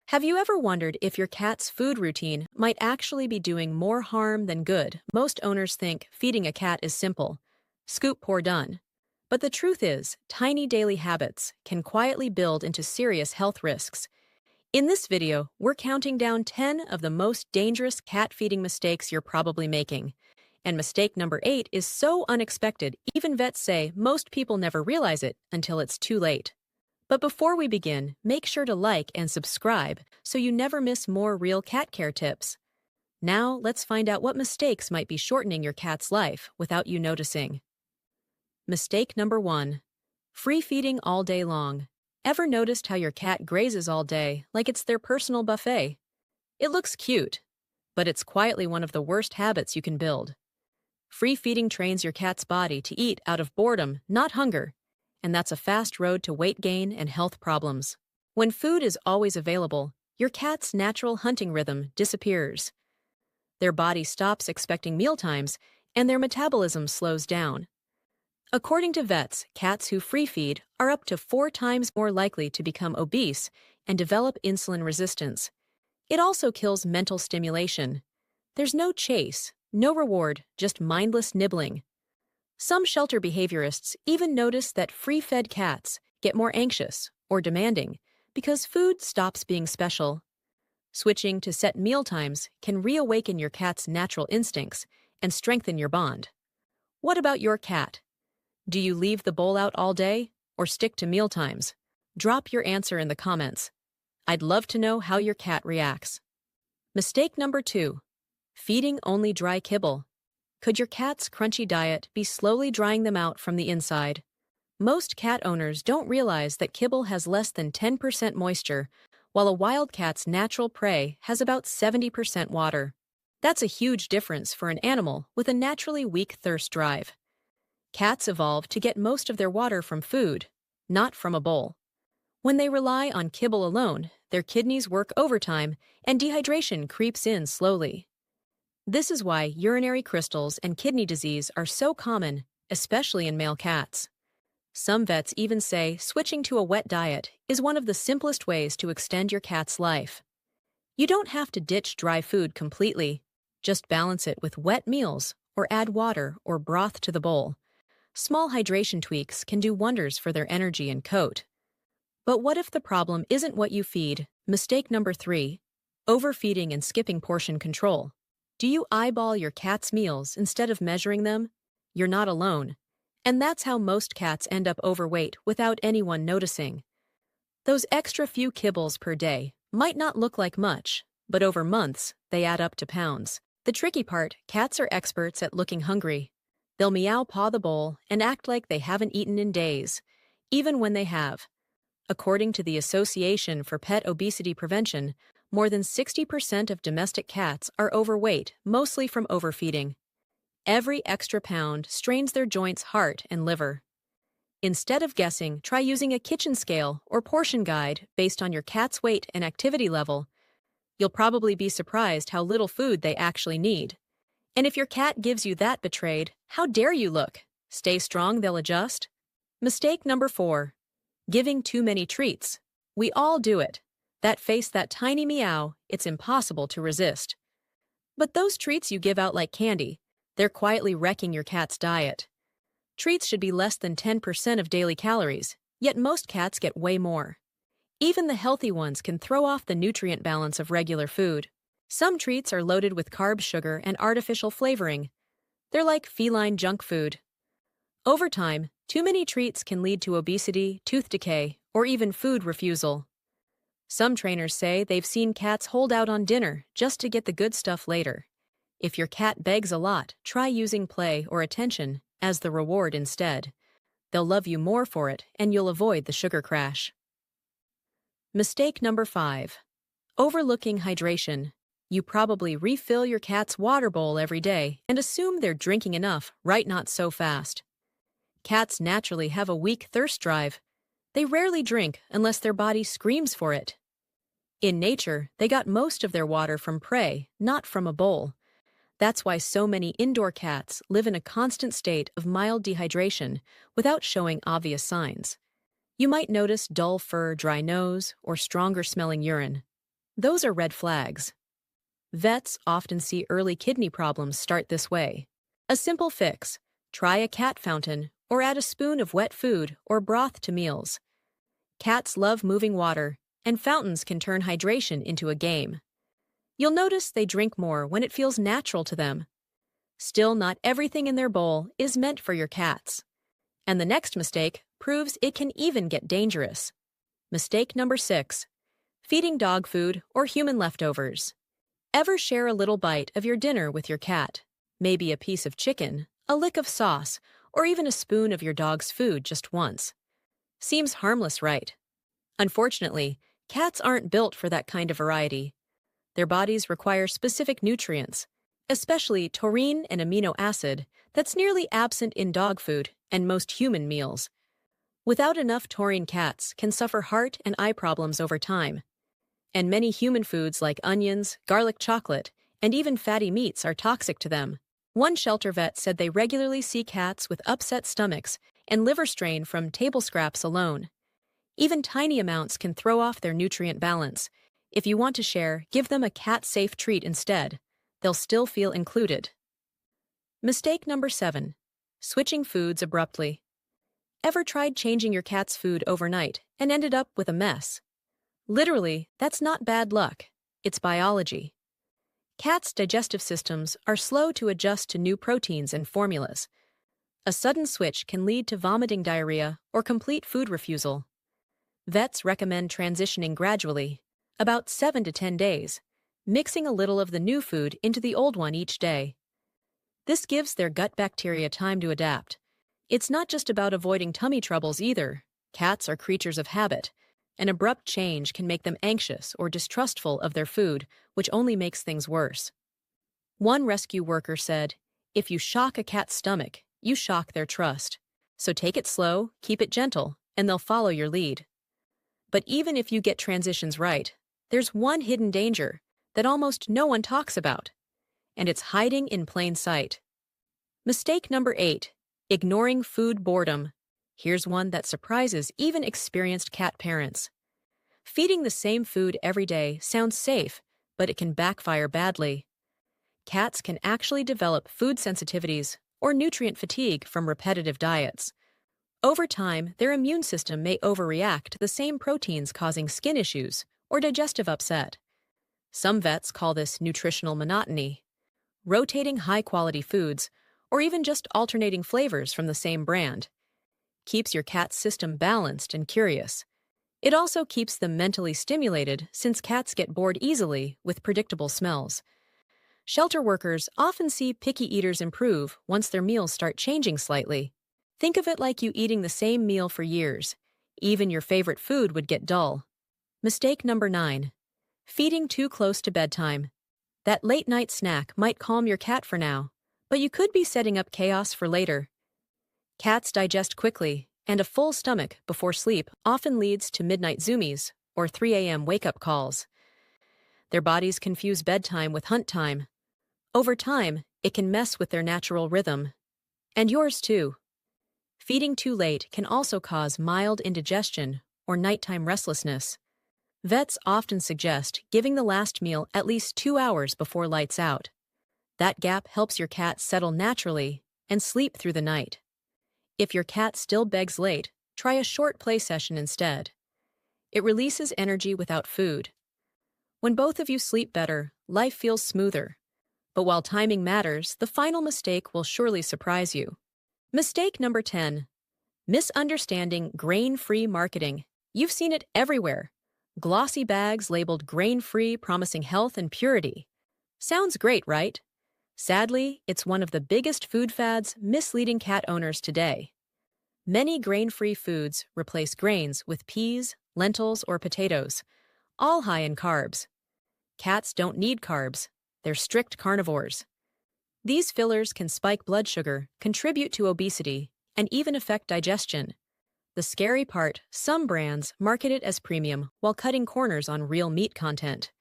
Have you ever wondered if your cat's food routine might actually be doing more harm than good? Most owners think feeding a cat is simple. Scoop, pour, done. But the truth is, tiny daily habits can quietly build into serious health risks. In this video, we're counting down 10 of the most dangerous cat feeding mistakes you're probably making. And mistake number 8 is so unexpected, even vets say most people never realize it until it's too late. But before we begin, make sure to like and subscribe so you never miss more real cat care tips. Now, let's find out what mistakes might be shortening your cat's life without you noticing. Mistake number 1. Free feeding all day long. Ever noticed how your cat grazes all day like it's their personal buffet? It looks cute, but it's quietly one of the worst habits you can build. Free feeding trains your cat's body to eat out of boredom, not hunger, and that's a fast road to weight gain and health problems. When food is always available, your cat's natural hunting rhythm disappears. Their body stops expecting mealtimes, and their metabolism slows down. According to vets, cats who free feed are up to 4 times more likely to become obese and develop insulin resistance. It also kills mental stimulation. There's no chase, no reward, just mindless nibbling. Some shelter behaviorists even notice that free-fed cats get more anxious or demanding because food stops being special. Switching to set mealtimes can reawaken your cat's natural instincts and strengthen your bond. What about your cat? Do you leave the bowl out all day or stick to mealtimes? Drop your answer in the comments. I'd love to know how your cat reacts. Mistake number 2. Feeding only dry kibble. Could your cat's crunchy diet be slowly drying them out from the inside? Most cat owners don't realize that kibble has less than 10% moisture, while a wild cat's natural prey has about 70% water. That's a huge difference for an animal with a naturally weak thirst drive. Cats evolved to get most of their water from food, not from a bowl. When they rely on kibble alone, their kidneys work overtime and dehydration creeps in slowly. This is why urinary crystals and kidney disease are so common, especially in male cats. Some vets even say switching to a wet diet is one of the simplest ways to extend your cat's life. You don't have to ditch dry food completely. Just balance it with wet meals or add water or broth to the bowl. Small hydration tweaks can do wonders for their energy and coat. But what if the problem isn't what you feed? Mistake number 3. Overfeeding and skipping portion control. Do you eyeball your cat's meals instead of measuring them? You're not alone. And that's how most cats end up overweight without anyone noticing. Those extra few kibbles per day might not look like much, but over months, they add up to pounds. The tricky part, cats are experts at looking hungry. They'll meow paw the bowl and act like they haven't eaten in days, even when they have. According to the Association for Pet Obesity Prevention, more than 60% of domestic cats are overweight, mostly from overfeeding. Every extra pound strains their joints, heart, and liver. Instead of guessing, try using a kitchen scale or portion guide based on your cat's weight and activity level. You'll probably be surprised how little food they actually need. And if your cat gives you that betrayed, how dare you look? Stay strong, they'll adjust. Mistake number 4. Giving too many treats. We all do it. That face, that tiny meow, it's impossible to resist. But those treats you give out like candy, they're quietly wrecking your cat's diet. Treats should be less than 10% of daily calories, yet most cats get way more. Even the healthy ones can throw off the nutrient balance of regular food. Some treats are loaded with carbs, sugar, and artificial flavoring. They're like feline junk food. Over time, too many treats can lead to obesity, tooth decay, or even food refusal. Some trainers say they've seen cats hold out on dinner just to get the good stuff later. If your cat begs a lot, try using play or attention as the reward instead. They'll love you more for it, and you'll avoid the sugar crash. Mistake number 5. Overlooking hydration. You probably refill your cat's water bowl every day and assume they're drinking enough, right? Not so fast. Cats naturally have a weak thirst drive. They rarely drink unless their body screams for it. In nature, they got most of their water from prey, not from a bowl. That's why so many indoor cats live in a constant state of mild dehydration without showing obvious signs. You might notice dull fur, dry nose, or stronger smelling urine. Those are red flags. Vets often see early kidney problems start this way. A simple fix: try a cat fountain or add a spoon of wet food or broth to meals. Cats love moving water, and fountains can turn hydration into a game. You'll notice they drink more when it feels natural to them. Still, not everything in their bowl is meant for your cats. And the next mistake proves it can even get dangerous. Mistake number 6. Feeding dog food or human leftovers. Ever share a little bite of your dinner with your cat? Maybe a piece of chicken, a lick of sauce, or even a spoon of your dog's food just once. Seems harmless, right? Unfortunately, cats aren't built for that kind of variety. Their bodies require specific nutrients, especially taurine and amino acid, that's nearly absent in dog food and most human meals. Without enough taurine, cats can suffer heart and eye problems over time. And many human foods like onions, garlic chocolate, and even fatty meats are toxic to them. One shelter vet said they regularly see cats with upset stomachs and liver strain from table scraps alone. Even tiny amounts can throw off their nutrient balance. If you want to share, give them a cat-safe treat instead. They'll still feel included. Mistake number 7. Switching foods abruptly. Ever tried changing your cat's food overnight and ended up with a mess? Literally, that's not bad luck. It's biology. Cats' digestive systems are slow to adjust to new proteins and formulas. A sudden switch can lead to vomiting, diarrhea, or complete food refusal. Vets recommend transitioning gradually, about 7 to 10 days, mixing a little of the new food into the old one each day. This gives their gut bacteria time to adapt. It's not just about avoiding tummy troubles either. Cats are creatures of habit. An abrupt change can make them anxious or distrustful of their food, which only makes things worse. One rescue worker said, "If you shock a cat's stomach, you shock their trust. So take it slow, keep it gentle, and they'll follow your lead." But even if you get transitions right, there's one hidden danger that almost no one talks about, and it's hiding in plain sight. Mistake number 8. Ignoring food boredom. Here's one that surprises even experienced cat parents. Feeding the same food every day sounds safe, but it can backfire badly. Cats can actually develop food sensitivities or nutrient fatigue from repetitive diets. Over time, their immune system may overreact to the same proteins, causing skin issues or digestive upset. Some vets call this nutritional monotony. Rotating high-quality foods, or even just alternating flavors from the same brand, keeps your cat's system balanced and curious. It also keeps them mentally stimulated, since cats get bored easily with predictable smells. Shelter workers often see picky eaters improve once their meals start changing slightly. Think of it like you eating the same meal for years. Even your favorite food would get dull. Mistake number 9. Feeding too close to bedtime. That late-night snack might calm your cat for now, but you could be setting up chaos for later. Cats digest quickly, and a full stomach before sleep often leads to midnight zoomies or 3 a.m. wake-up calls. Their bodies confuse bedtime with hunt time. Over time, it can mess with their natural rhythm. And yours too. Feeding too late can also cause mild indigestion or nighttime restlessness. Vets often suggest giving the last meal at least 2 hours before lights out. That gap helps your cat settle naturally and sleep through the night. If your cat still begs late, try a short play session instead. It releases energy without food. When both of you sleep better, life feels smoother. But while timing matters, the final mistake will surely surprise you. Mistake number 10. Misunderstanding grain-free marketing. You've seen it everywhere. Glossy bags labeled grain-free, promising health and purity. Sounds great, right? Sadly, it's one of the biggest food fads misleading cat owners today. Many grain-free foods replace grains with peas, lentils, or potatoes, all high in carbs. Cats don't need carbs. They're strict carnivores. These fillers can spike blood sugar, contribute to obesity, and even affect digestion. The scary part, some brands market it as premium while cutting corners on real meat content.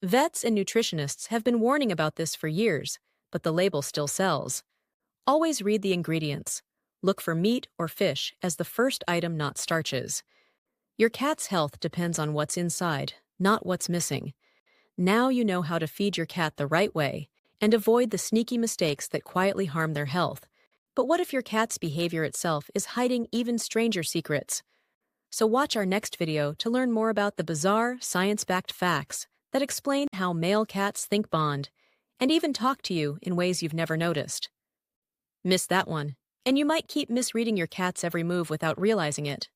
Vets and nutritionists have been warning about this for years, but the label still sells. Always read the ingredients. Look for meat or fish as the first item, not starches. Your cat's health depends on what's inside, not what's missing. Now you know how to feed your cat the right way and avoid the sneaky mistakes that quietly harm their health. But what if your cat's behavior itself is hiding even stranger secrets? So watch our next video to learn more about the bizarre, science-backed facts that explain how male cats think bond, and even talk to you in ways you've never noticed. Miss that one, and you might keep misreading your cat's every move without realizing it.